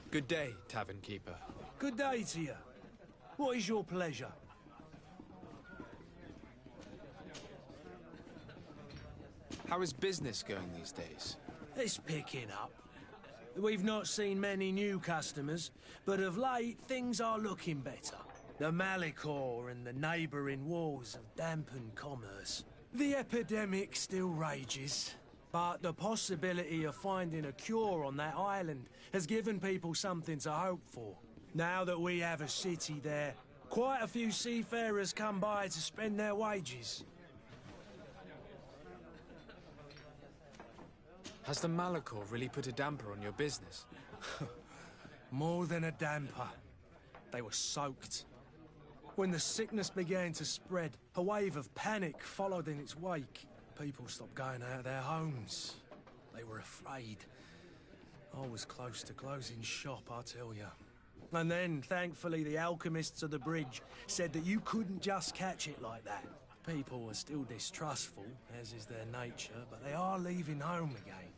Good day, tavern keeper. Good day to you. What is your pleasure? How is business going these days? It's picking up. We've not seen many new customers, but of late things are looking better. The Malicor and the neighbouring wars have dampened commerce. The epidemic still rages, but the possibility of finding a cure on that island has given people something to hope for. Now that we have a city there, quite a few seafarers come by to spend their wages. Has the Malicor really put a damper on your business? More than a damper. They were soaked. When the sickness began to spread, a wave of panic followed in its wake. People stopped going out of their homes. They were afraid. I was close to closing shop, I tell you. And then, thankfully, the alchemists of the bridge said that you couldn't just catch it like that. People were still distrustful, as is their nature, but they are leaving home again.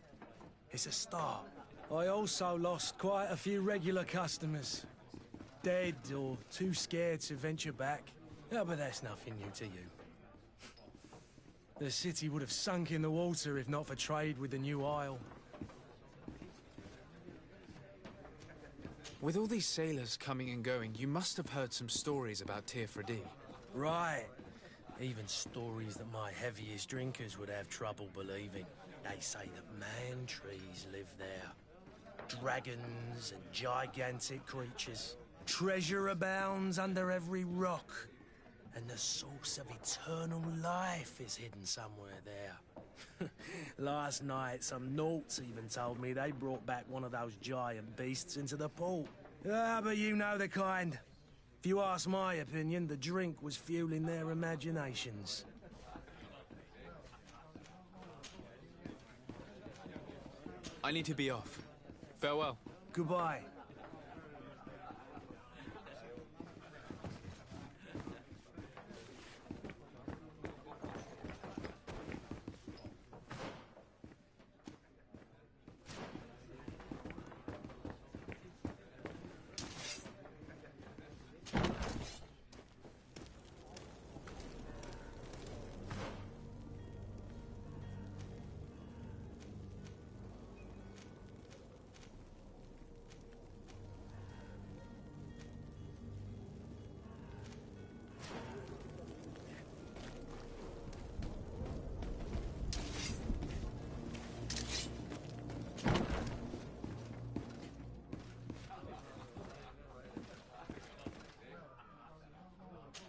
It's a start. I also lost quite a few regular customers. Dead or too scared to venture back. Yeah, but that's nothing new to you. The city would have sunk in the water if not for trade with the new isle. With all these sailors coming and going, you must have heard some stories about Tir-Fradee. Right. Even stories that my heaviest drinkers would have trouble believing. They say that man-trees live there. Dragons and gigantic creatures. Treasure abounds under every rock. And the source of eternal life is hidden somewhere there. Last night, some Nauts even told me they brought back one of those giant beasts into the port. Ah, but you know the kind. If you ask my opinion, the drink was fueling their imaginations. I need to be off. Farewell. Goodbye.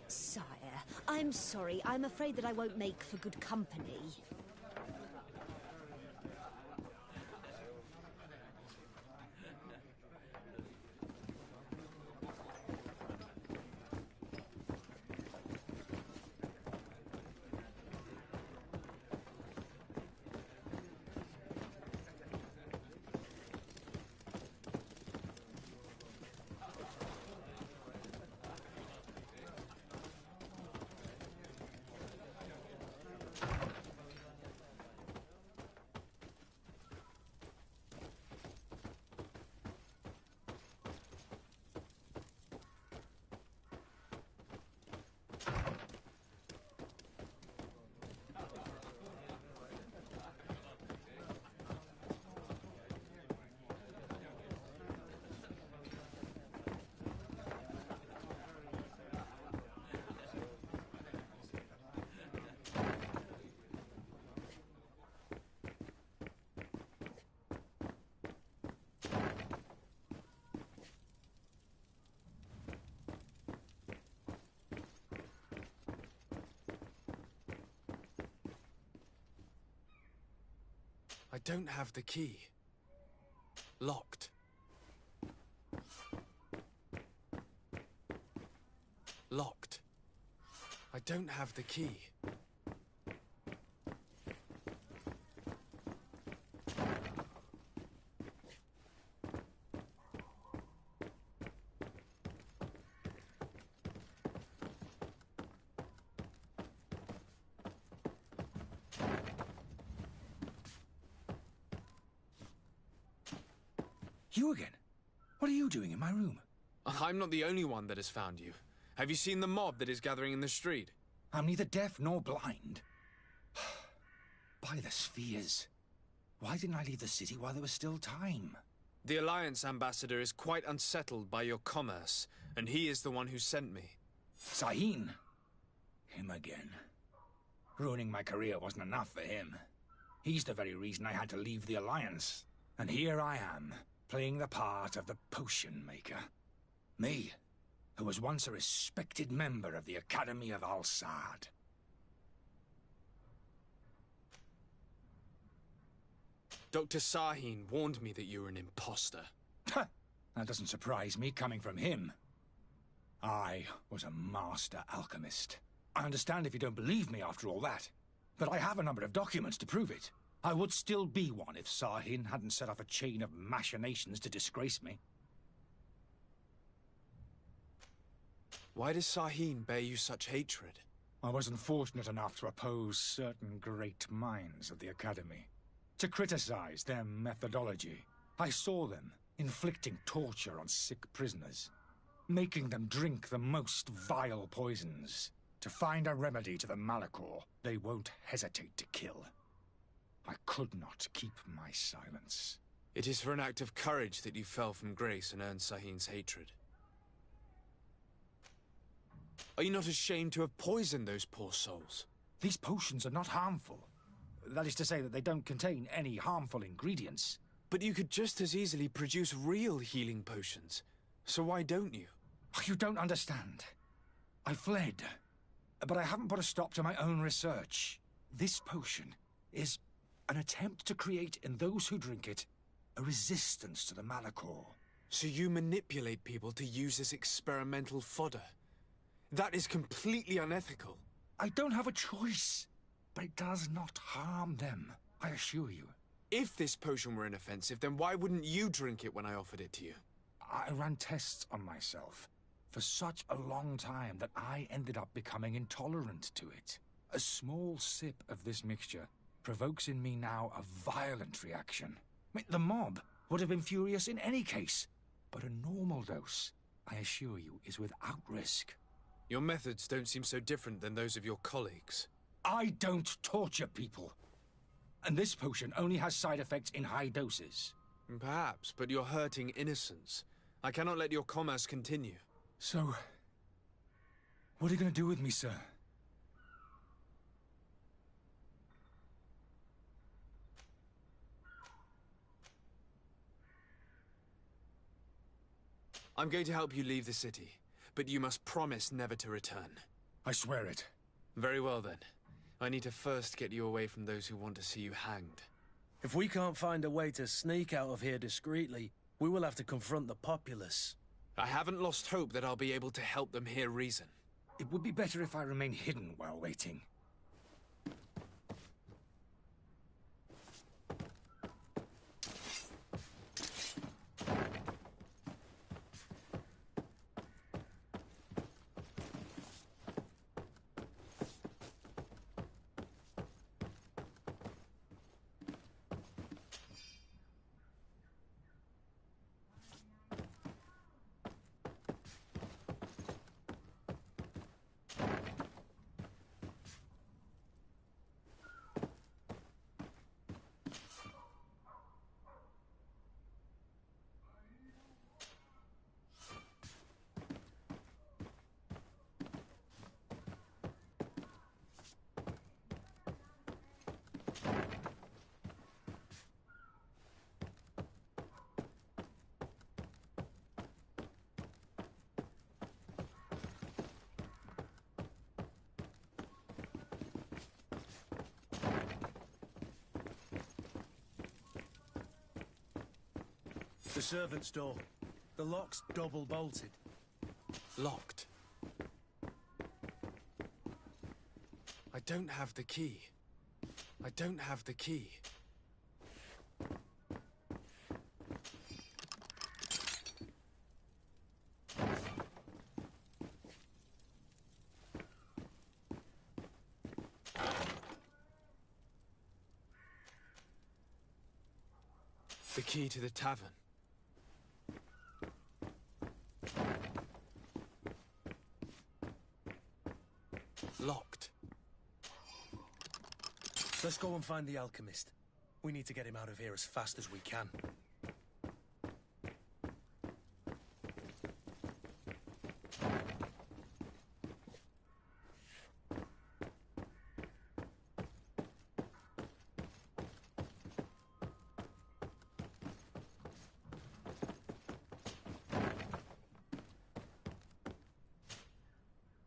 Sire, I'm sorry. I'm afraid that I won't make for good company. I don't have the key. Locked. Locked. I don't have the key. You again? What are you doing in my room? I'm not the only one that has found you. Have you seen the mob that is gathering in the street? I'm neither deaf nor blind. By the spheres. Why didn't I leave the city while there was still time? The Alliance ambassador is quite unsettled by your commerce, and he is the one who sent me. Sahin? Him again. Ruining my career wasn't enough for him. He's the very reason I had to leave the Alliance. And here I am, playing the part of the potion maker. Me, who was once a respected member of the Academy of Al-Saad. Dr. Sahin warned me that you were an imposter. That doesn't surprise me, coming from him. I was a master alchemist. I understand if you don't believe me after all that, but I have a number of documents to prove it. I would still be one if Sahin hadn't set off a chain of machinations to disgrace me. Why does Sahin bear you such hatred? I wasn't fortunate enough to oppose certain great minds of the Academy, to criticize their methodology. I saw them inflicting torture on sick prisoners, making them drink the most vile poisons. To find a remedy to the Malachor, they won't hesitate to kill. I could not keep my silence. It is for an act of courage that you fell from grace and earned Sahin's hatred. Are you not ashamed to have poisoned those poor souls? These potions are not harmful. That is to say that they don't contain any harmful ingredients. But you could just as easily produce real healing potions. So why don't you? Oh, you don't understand. I fled, but I haven't put a stop to my own research. This potion is an attempt to create in those who drink it a resistance to the Malachor. So you manipulate people to use as experimental fodder. That is completely unethical. I don't have a choice, but it does not harm them, I assure you. If this potion were inoffensive, then why wouldn't you drink it when I offered it to you? I ran tests on myself for such a long time that I ended up becoming intolerant to it. A small sip of this mixture provokes in me now a violent reaction. The mob would have been furious in any case, but a normal dose, I assure you, is without risk. Your methods don't seem so different than those of your colleagues. I don't torture people. And this potion only has side effects in high doses. Perhaps, but you're hurting innocents. I cannot let your commerce continue. So, what are you going to do with me, sir? I'm going to help you leave the city, but you must promise never to return. I swear it. Very well then. I need to first get you away from those who want to see you hanged. If we can't find a way to sneak out of here discreetly, we will have to confront the populace. I haven't lost hope that I'll be able to help them hear reason. It would be better if I remain hidden while waiting. The servant's door. The lock's double bolted. Locked. I don't have the key. I don't have the key. The key to the tavern. go and find the alchemist. We need to get him out of here as fast as we can.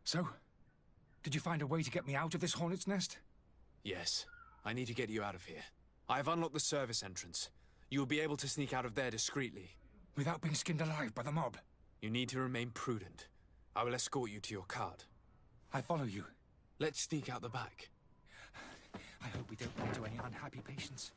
So, did you find a way to get me out of this hornet's nest? Yes. I need to get you out of here. I have unlocked the service entrance. You will be able to sneak out of there discreetly. Without being skinned alive by the mob? You need to remain prudent. I will escort you to your cart. I follow you. Let's sneak out the back. I hope we don't run into any unhappy patients.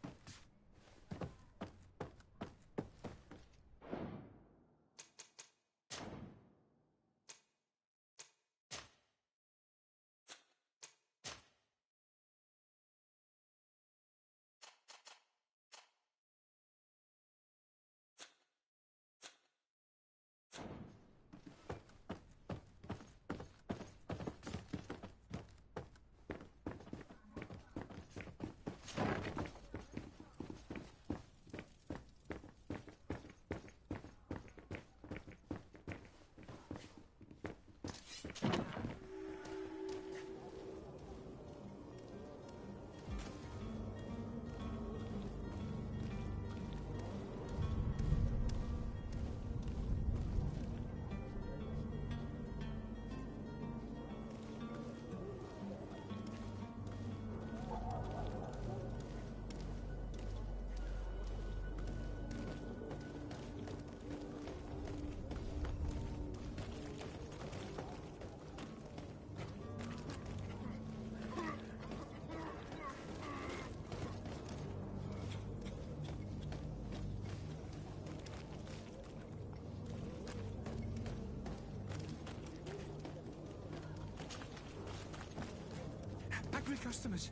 Angry customers.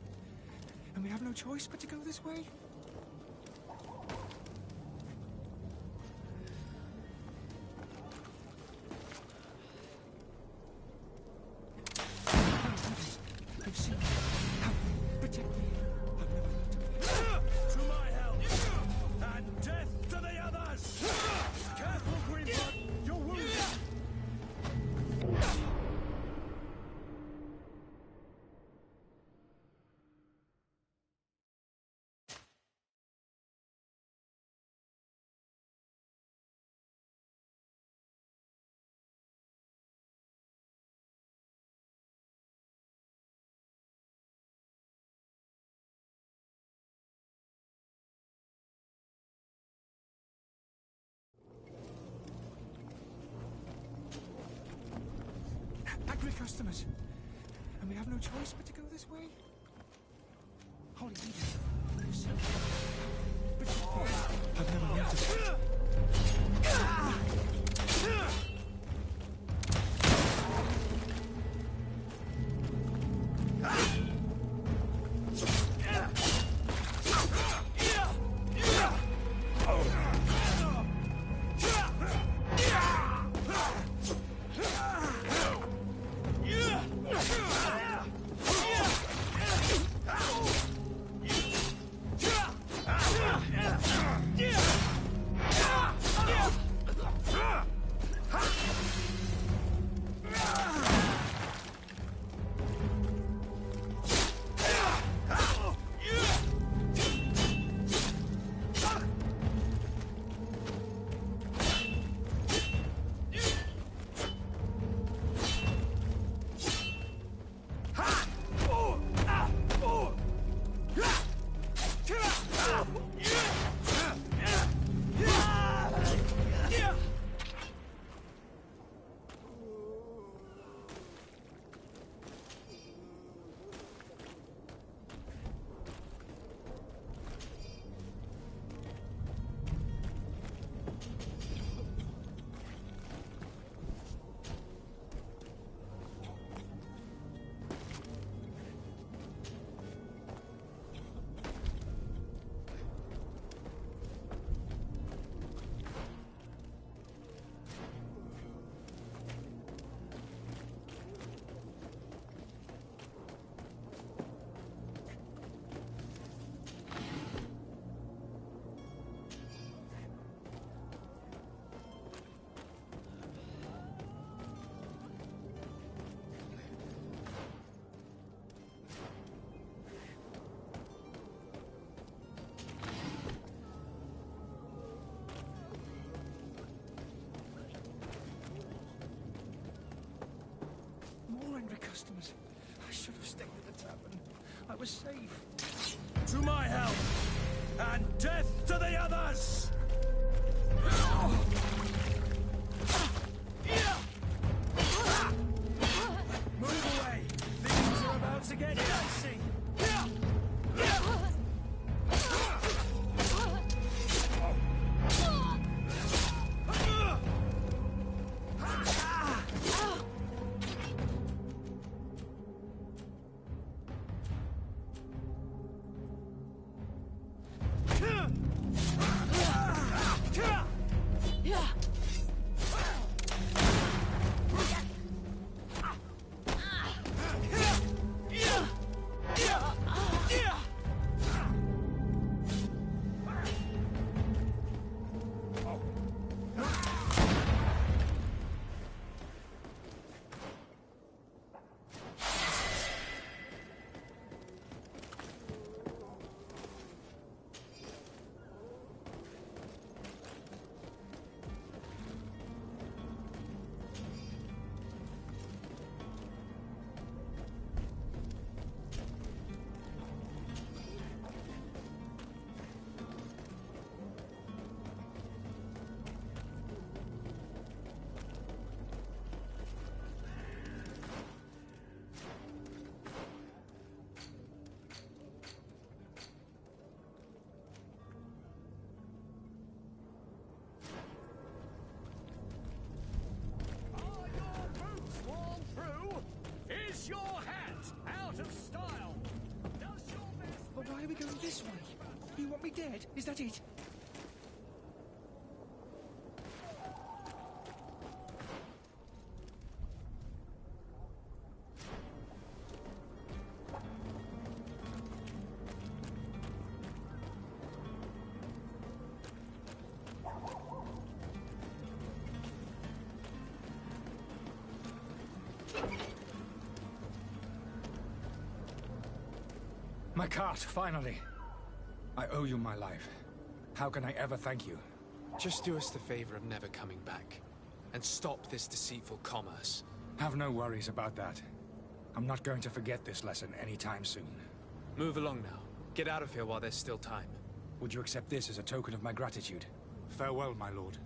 And we have no choice but to go this way? I've seen you. Help me. Protect me. I've never learned to... To my help! And death to the others! Careful, Greadfall! You're wounded! Angry customers. And we have no choice but to go this way? Holy leaders. I've seen you. Protect me. I've never learned to... customers. I should have stayed at the tavern. I was safe. To my help! And death to the others! Move away! Things are about to get dicey! Your hat out of style. Does your best. But why are we going this way? You want me dead? Is that it? My cart, finally. I owe you my life. How can I ever thank you? Just do us the favor of never coming back. And stop this deceitful commerce. Have no worries about that. I'm not going to forget this lesson anytime soon. Move along now. Get out of here while there's still time. Would you accept this as a token of my gratitude? Farewell, my lord.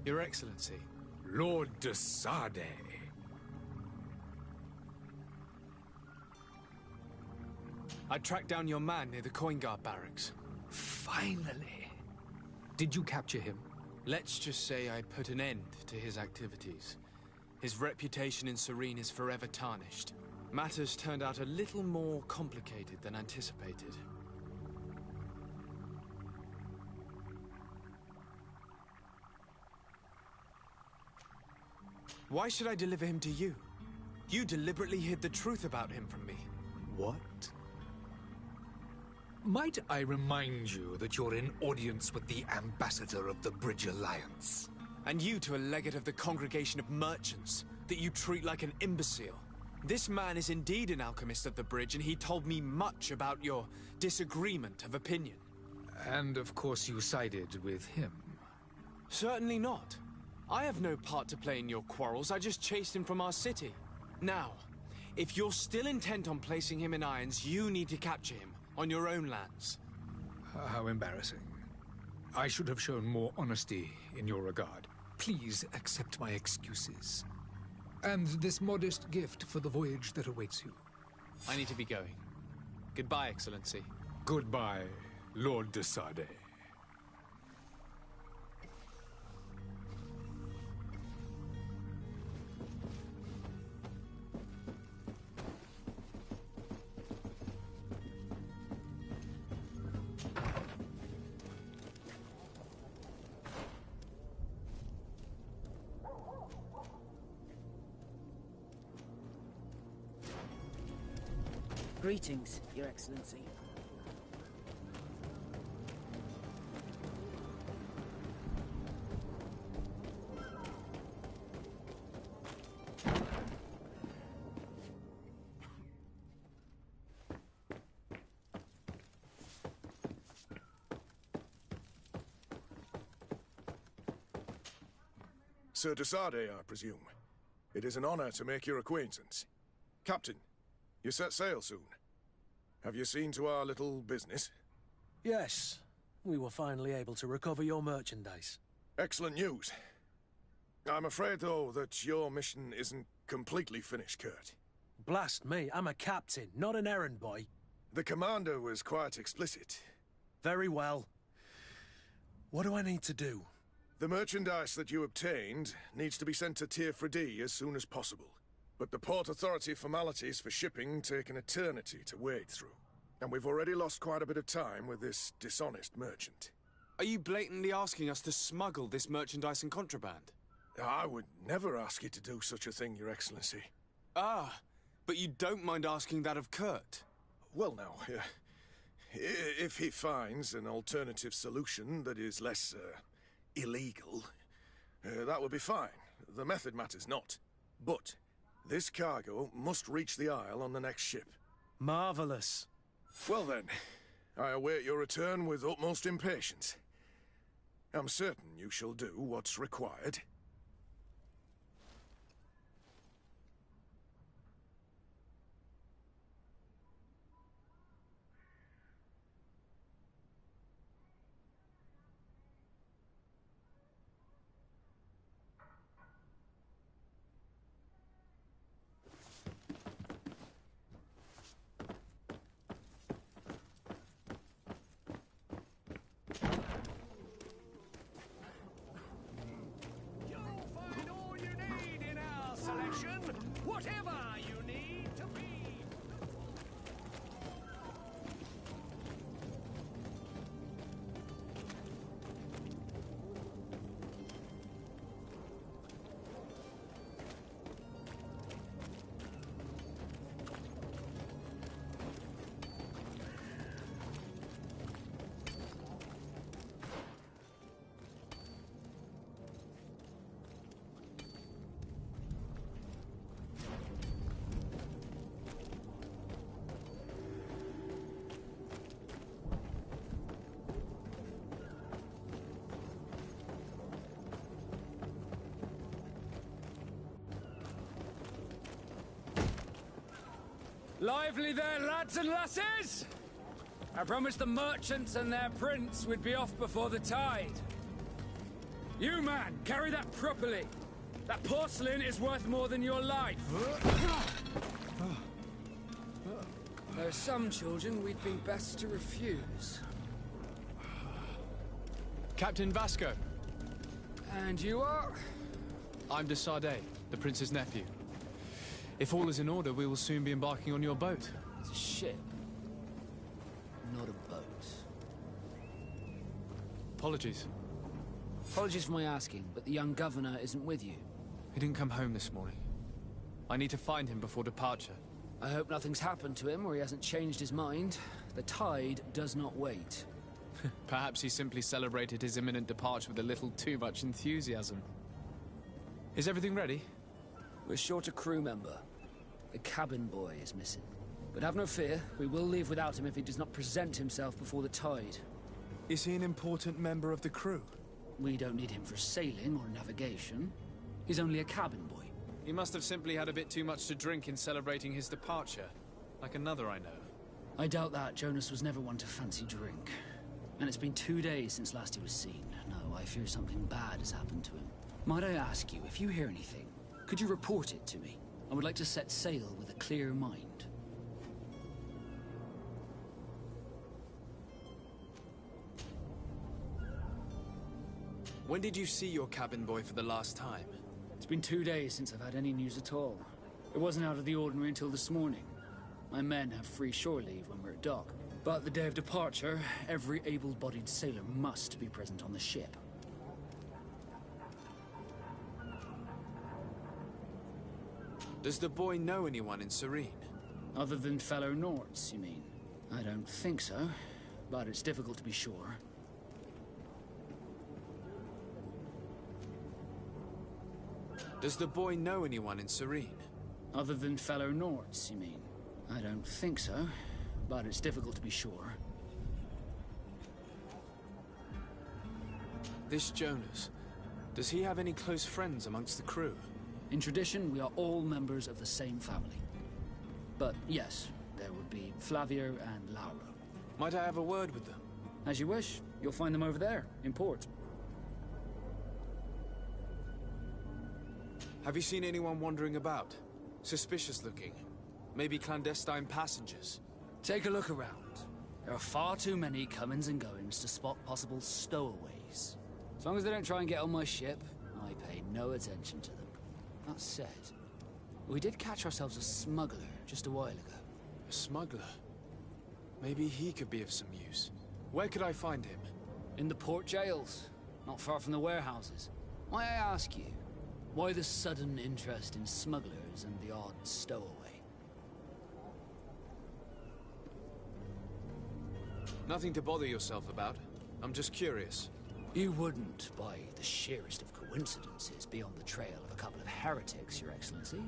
Your Excellency. Lord de Sade. I tracked down your man near the coin guard barracks. Finally. Did you capture him? Let's just say I put an end to his activities. His reputation in Serene is forever tarnished. Matters turned out a little more complicated than anticipated. Why should I deliver him to you? You deliberately hid the truth about him from me. What? Might I remind you that you're in audience with the ambassador of the Bridge Alliance? And you to a legate of the Congregation of Merchants, that you treat like an imbecile. This man is indeed an alchemist of the Bridge, and he told me much about your disagreement of opinion. And of course you sided with him. Certainly not. I have no part to play in your quarrels. I just chased him from our city. Now, if you're still intent on placing him in irons, you need to capture him on your own lands. How embarrassing. I should have shown more honesty in your regard. Please accept my excuses. And this modest gift for the voyage that awaits you. I need to be going. Goodbye, Excellency. Goodbye, Lord de Sade. Greetings, Your Excellency. Sir de Sade, I presume. It is an honor to make your acquaintance. Captain, you set sail soon. Have you seen to our little business? Yes. We were finally able to recover your merchandise. Excellent news. I'm afraid, though, that your mission isn't completely finished, Kurt. Blast me, I'm a captain, not an errand boy. The commander was quite explicit. Very well. What do I need to do? The merchandise that you obtained needs to be sent to Tier 4D as soon as possible. But the Port Authority formalities for shipping take an eternity to wade through. And we've already lost quite a bit of time with this dishonest merchant. Are you blatantly asking us to smuggle this merchandise and contraband? I would never ask you to do such a thing, Your Excellency. Ah, but you don't mind asking that of Kurt? Well, now, if he finds an alternative solution that is less, illegal, that would be fine. The method matters not. But this cargo must reach the Isle on the next ship. Marvelous. Well then, I await your return with utmost impatience. I'm certain you shall do what's required. Whatever you need to be. Lively there, lads and lasses! I promised the merchants and their prince we'd be off before the tide. You, man, carry that properly. That porcelain is worth more than your life. There are some children we'd be best to refuse. Captain Vasco. And you are? I'm de Sardet, the prince's nephew. If all is in order, we will soon be embarking on your boat. It's a ship, not a boat. Apologies. Apologies for my asking, but the young governor isn't with you. He didn't come home this morning. I need to find him before departure. I hope nothing's happened to him or he hasn't changed his mind. The tide does not wait. Perhaps he simply celebrated his imminent departure with a little too much enthusiasm. Is everything ready? We're short a crew member. The cabin boy is missing. But have no fear, we will leave without him if he does not present himself before the tide. Is he an important member of the crew? We don't need him for sailing or navigation. He's only a cabin boy. He must have simply had a bit too much to drink in celebrating his departure. Like another I know. I doubt that. Jonas was never one to fancy drink. And it's been 2 days since last he was seen. No, I fear something bad has happened to him. Might I ask you, if you hear anything, could you report it to me? I would like to set sail with a clear mind. When did you see your cabin boy for the last time? It's been 2 days since I've had any news at all. It wasn't out of the ordinary until this morning. My men have free shore leave when we're at dock. But the day of departure, every able-bodied sailor must be present on the ship. Does the boy know anyone in Serene? Other than fellow Nords, you mean? I don't think so, but it's difficult to be sure. Does the boy know anyone in Serene? Other than fellow Nords, you mean? I don't think so, but it's difficult to be sure. This Jonas, does he have any close friends amongst the crew? In tradition, we are all members of the same family. But yes, there would be Flavio and Lauro. Might I have a word with them? As you wish. You'll find them over there, in port. Have you seen anyone wandering about? Suspicious looking? Maybe clandestine passengers? Take a look around. There are far too many comings and goings to spot possible stowaways. As long as they don't try and get on my ship, I pay no attention to them. That said, we did catch ourselves a smuggler just a while ago. A smuggler? Maybe he could be of some use. Where could I find him? In the port jails, not far from the warehouses. Might I ask you, why the sudden interest in smugglers and the odd stowaway? Nothing to bother yourself about. I'm just curious. You wouldn't, by the sheerest of coincidences, be on the trail of a couple of heretics, Your Excellency.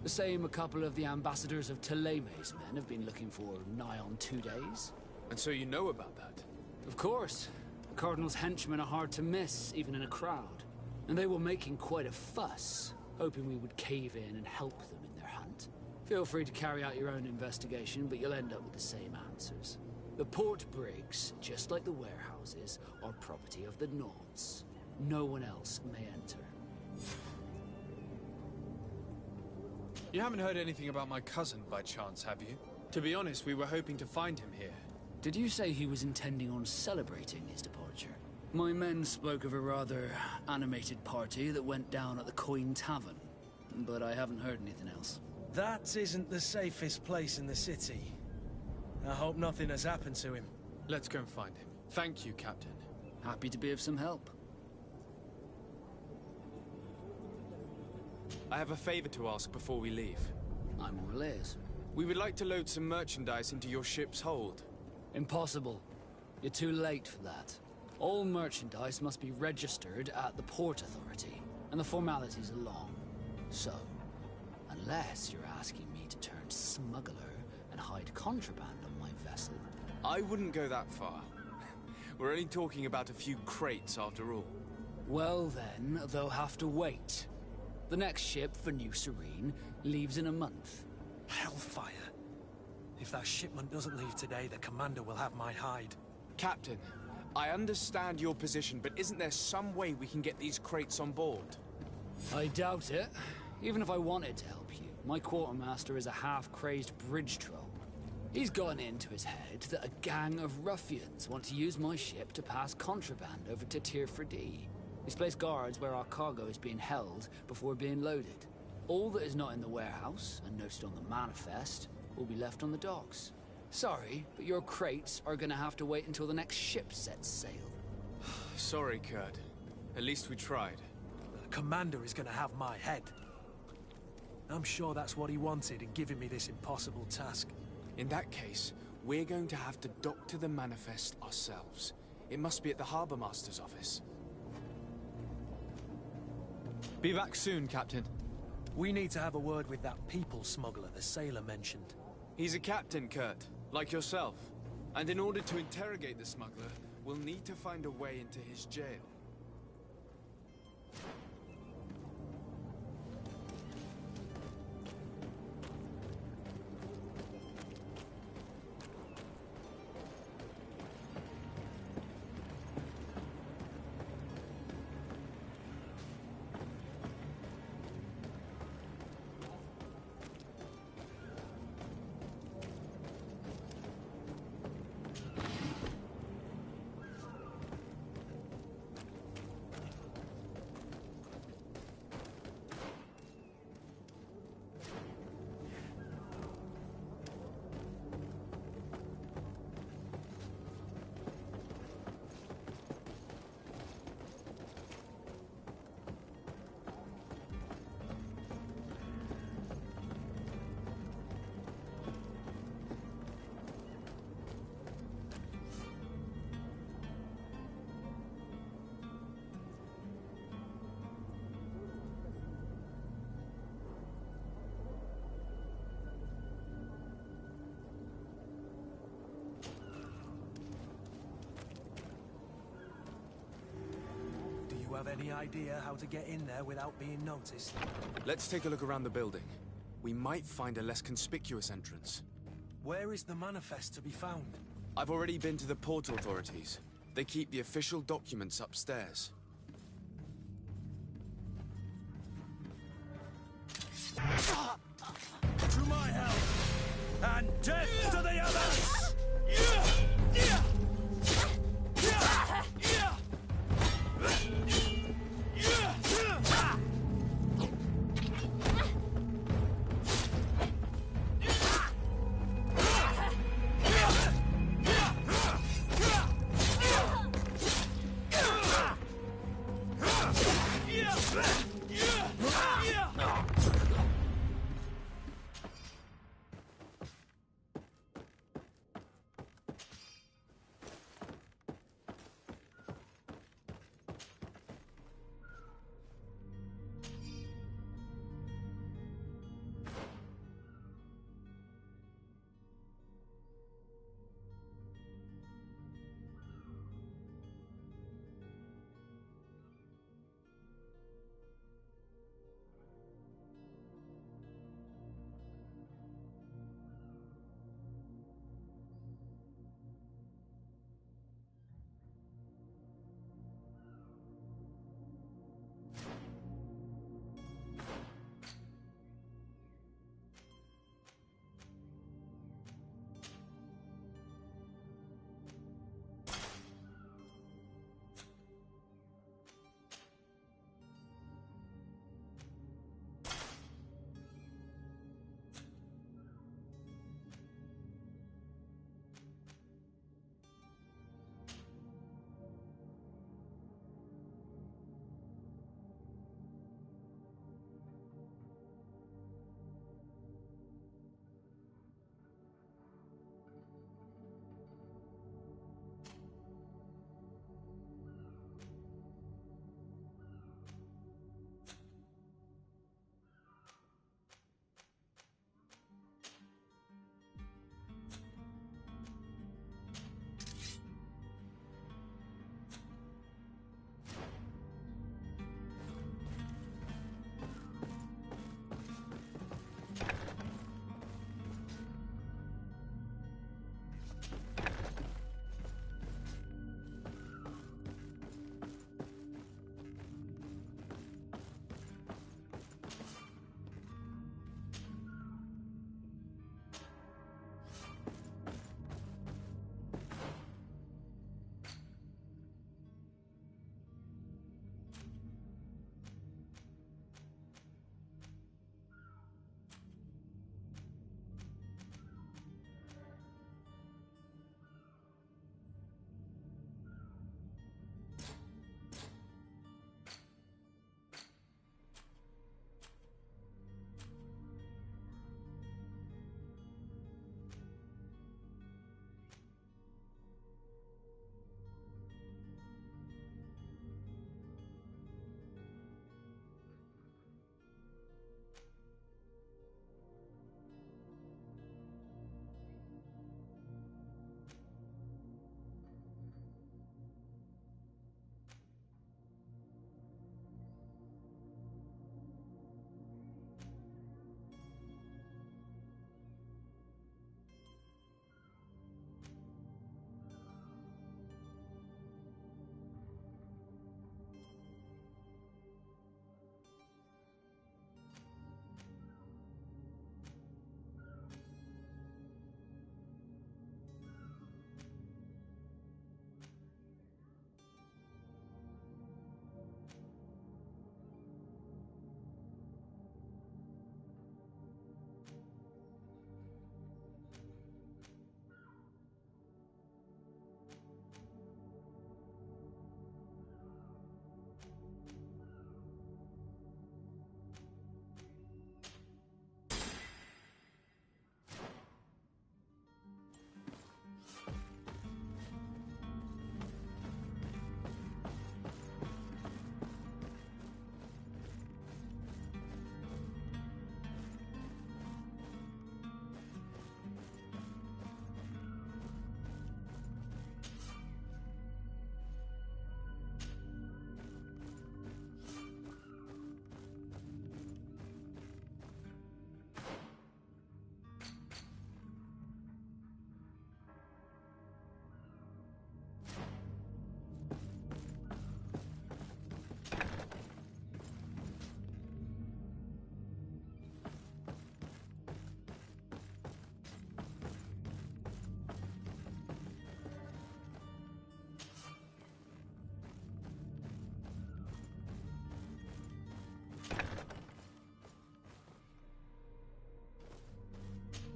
The same a couple of the ambassadors of Teleme's men have been looking for nigh on 2 days. And so you know about that? Of course. The Cardinal's henchmen are hard to miss, even in a crowd. And they were making quite a fuss, hoping we would cave in and help them in their hunt. Feel free to carry out your own investigation, but you'll end up with the same answers. The port brigs, just like the warehouses, are property of the Nords. No one else may enter. You haven't heard anything about my cousin by chance, have you? To be honest, we were hoping to find him here. Did you say he was intending on celebrating his departure? My men spoke of a rather animated party that went down at the Coin Tavern, but I haven't heard anything else. That isn't the safest place in the city. I hope nothing has happened to him. Let's go and find him. Thank you, Captain. Happy to be of some help. I have a favor to ask before we leave. I'm all ears. We would like to load some merchandise into your ship's hold. Impossible. You're too late for that. All merchandise must be registered at the Port Authority, and the formalities are long. So, unless you're asking me to turn smuggler and hide contraband on my vessel... I wouldn't go that far. We're only talking about a few crates after all. Well then, they'll have to wait. The next ship for New Serene leaves in a month. Hellfire. If that shipment doesn't leave today, the commander will have my hide. Captain, I understand your position, but isn't there some way we can get these crates on board? I doubt it. Even if I wanted to help you, my quartermaster is a half-crazed bridge troll. He's gotten into his head that a gang of ruffians want to use my ship to pass contraband over to Tier 4D. He's placed guards where our cargo is being held before being loaded. All that is not in the warehouse, and noted on the manifest, will be left on the docks. Sorry, but your crates are gonna have to wait until the next ship sets sail. Sorry, Kurt. At least we tried. The commander is gonna have my head. I'm sure that's what he wanted in giving me this impossible task. In that case, we're going to have to dock to the manifest ourselves. It must be at the Harbour Master's office. Be back soon, Captain. We need to have a word with that people smuggler the sailor mentioned. He's a captain, Kurt, like yourself. And in order to interrogate the smuggler, we'll need to find a way into his jail. Do you have any idea how to get in there without being noticed? Let's take a look around the building. We might find a less conspicuous entrance. Where is the manifest to be found? I've already been to the port authorities. They keep the official documents upstairs. To my help! And death to the others!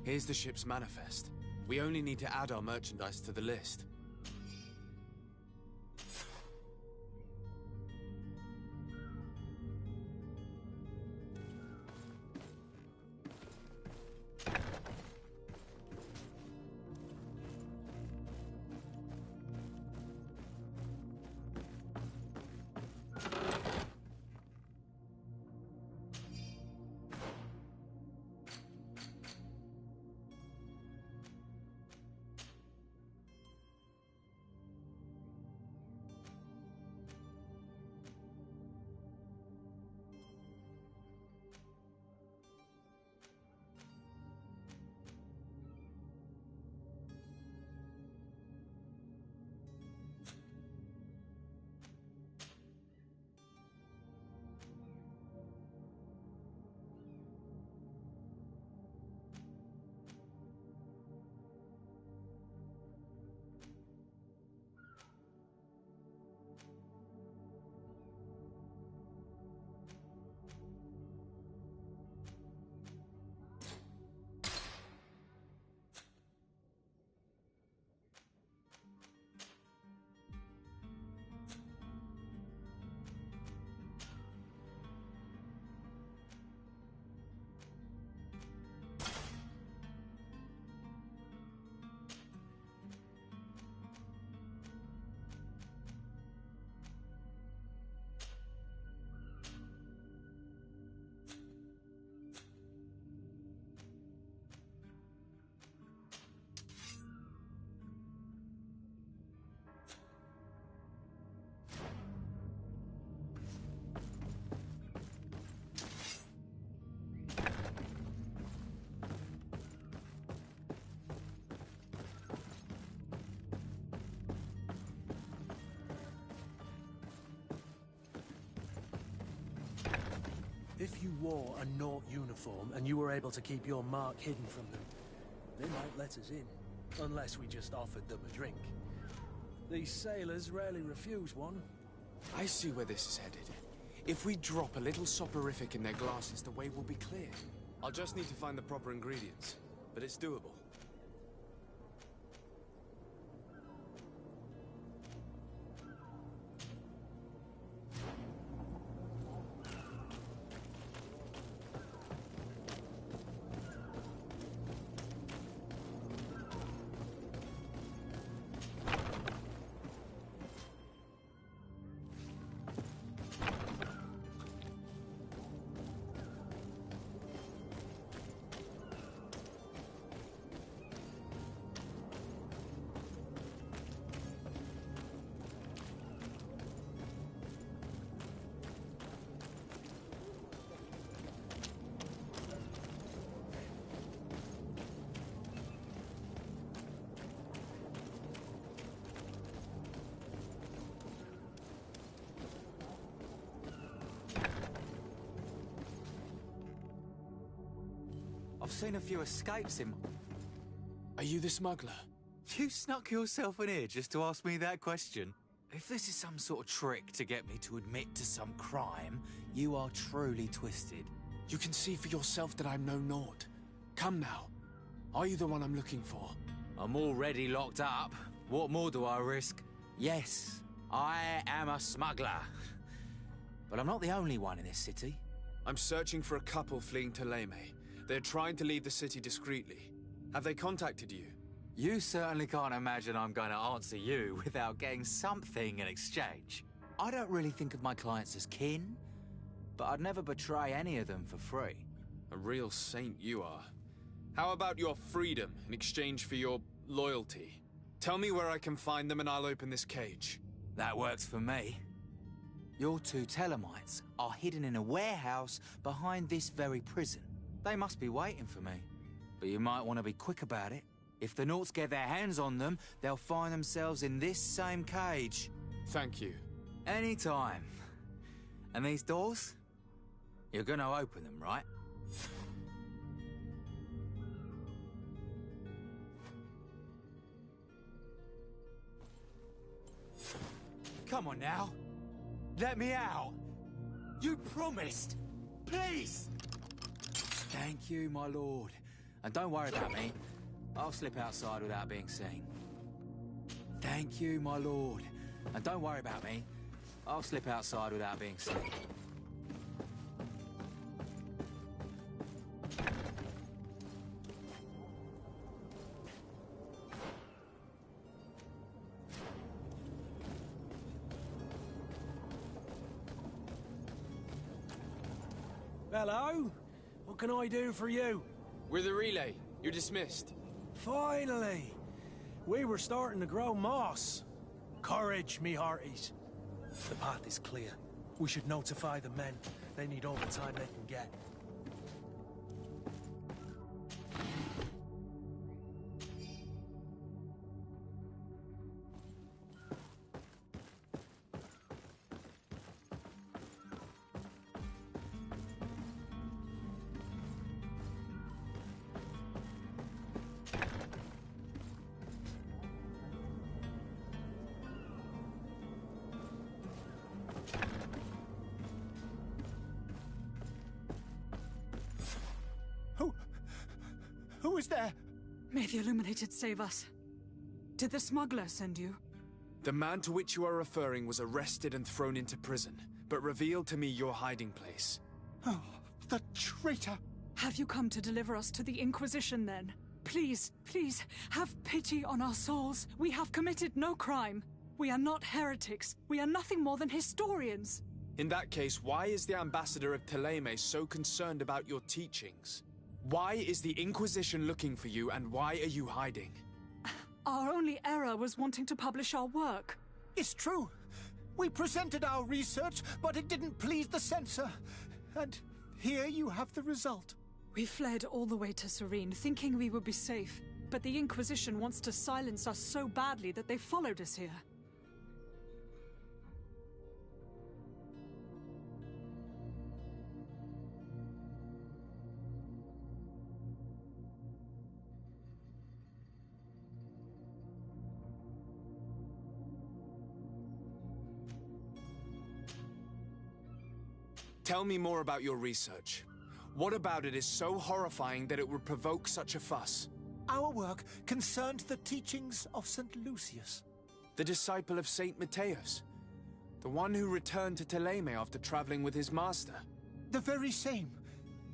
Here's the ship's manifest. We only need to add our merchandise to the list. If you wore a Naut uniform and you were able to keep your mark hidden from them, they might let us in. Unless we just offered them a drink. These sailors rarely refuse one. I see where this is headed. If we drop a little soporific in their glasses, the way will be clear. I'll just need to find the proper ingredients, but it's doable. I've seen a few escapes in... Are you the smuggler? You snuck yourself in here just to ask me that question? If this is some sort of trick to get me to admit to some crime, you are truly twisted. You can see for yourself that I'm no Naut. Come now. Are you the one I'm looking for? I'm already locked up. What more do I risk? Yes, I am a smuggler. But I'm not the only one in this city. I'm searching for a couple fleeing to Leme. They're trying to leave the city discreetly. Have they contacted you? You certainly can't imagine I'm going to answer you without getting something in exchange. I don't really think of my clients as kin, but I'd never betray any of them for free. A real saint you are. How about your freedom in exchange for your loyalty? Tell me where I can find them and I'll open this cage. That works for me. Your two Telemites are hidden in a warehouse behind this very prison. They must be waiting for me. But you might want to be quick about it. If the Nauts get their hands on them, they'll find themselves in this same cage. Thank you. Anytime. And these doors? You're gonna open them, right? Come on now. Let me out. You promised. Please. Thank you, my lord. And don't worry about me. I'll slip outside without being seen. Thank you, my lord. And don't worry about me. I'll slip outside without being seen. Hello? What can I do for you? We're the relay. You're dismissed. Finally! We were starting to grow moss. Courage, me hearties. The path is clear. We should notify the men. They need all the time they can get. Who is there? May the Illuminated save us. Did the smuggler send you? The man to which you are referring was arrested and thrown into prison, but revealed to me your hiding place. Oh, the traitor! Have you come to deliver us to the Inquisition, then? Please, please, have pity on our souls. We have committed no crime. We are not heretics. We are nothing more than historians. In that case, why is the ambassador of Thélème so concerned about your teachings? Why is the Inquisition looking for you, and why are you hiding? Our only error was wanting to publish our work. It's true. We presented our research, but it didn't please the censor. And here you have the result. We fled all the way to Serene, thinking we would be safe. But the Inquisition wants to silence us so badly that they followed us here. Tell me more about your research. What about it is so horrifying that it would provoke such a fuss? Our work concerned the teachings of St. Lucius. The disciple of Saint Matthias? The one who returned to Thélème after traveling with his master? The very same.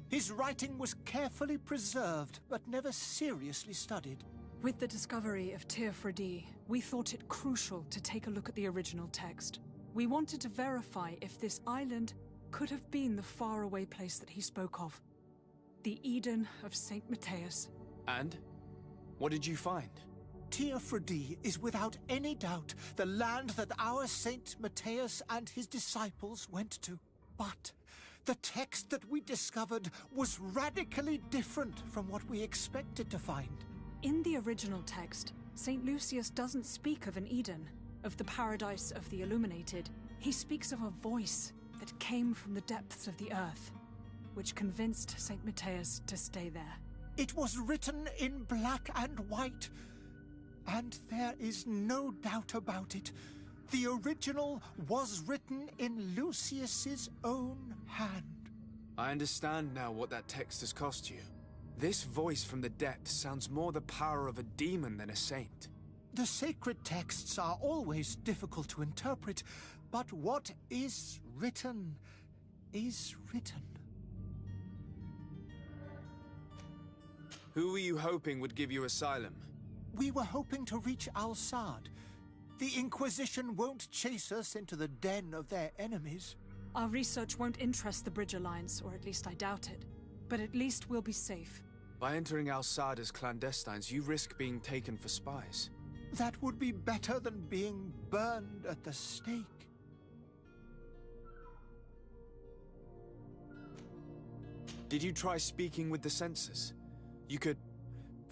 His writing was carefully preserved, but never seriously studied. With the discovery of Teofredi, we thought it crucial to take a look at the original text. We wanted to verify if this island could have been the faraway place that he spoke of. The Eden of Saint Matthias. And? What did you find? Teofredi is without any doubt the land that our Saint Matthias and his disciples went to. But the text that we discovered was radically different from what we expected to find. In the original text, Saint Lucius doesn't speak of an Eden, of the paradise of the Illuminated. He speaks of a voice that came from the depths of the earth, which convinced Saint Matthias to stay there. It was written in black and white, and there is no doubt about it. The original was written in Lucius's own hand. I understand now what that text has cost you. This voice from the depths sounds more the power of a demon than a saint. The sacred texts are always difficult to interpret, but what is written is written. Who were you hoping would give you asylum? We were hoping to reach Al-Sad. The Inquisition won't chase us into the den of their enemies. Our research won't interest the Bridge Alliance, or at least I doubt it. But at least we'll be safe. By entering Al-Sad as clandestines, you risk being taken for spies. That would be better than being burned at the stake. Did you try speaking with the censors? You could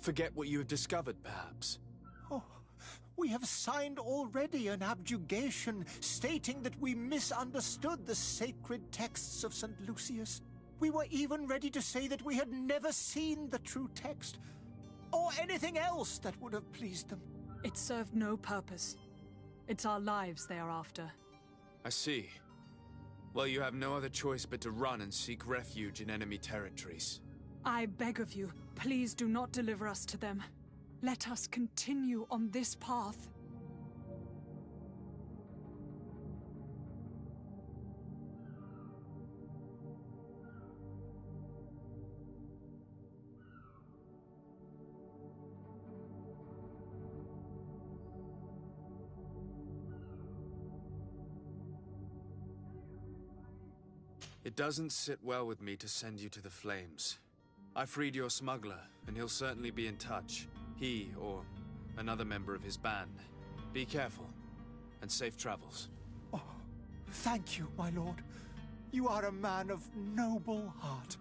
forget what you have discovered, perhaps. Oh, we have signed already an abjugation stating that we misunderstood the sacred texts of St. Lucius. We were even ready to say that we had never seen the true text, or anything else that would have pleased them. It served no purpose. It's our lives they are after. I see. Well, you have no other choice but to run and seek refuge in enemy territories. I beg of you, Please do not deliver us to them. Let us continue on this path. It doesn't sit well with me to send you to the flames. I freed your smuggler, and he'll certainly be in touch. He, or another member of his band. Be careful, and safe travels. Oh, thank you, my lord. You are a man of noble heart.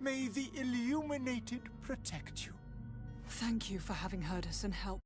May the Illuminated protect you. Thank you for having heard us and helped.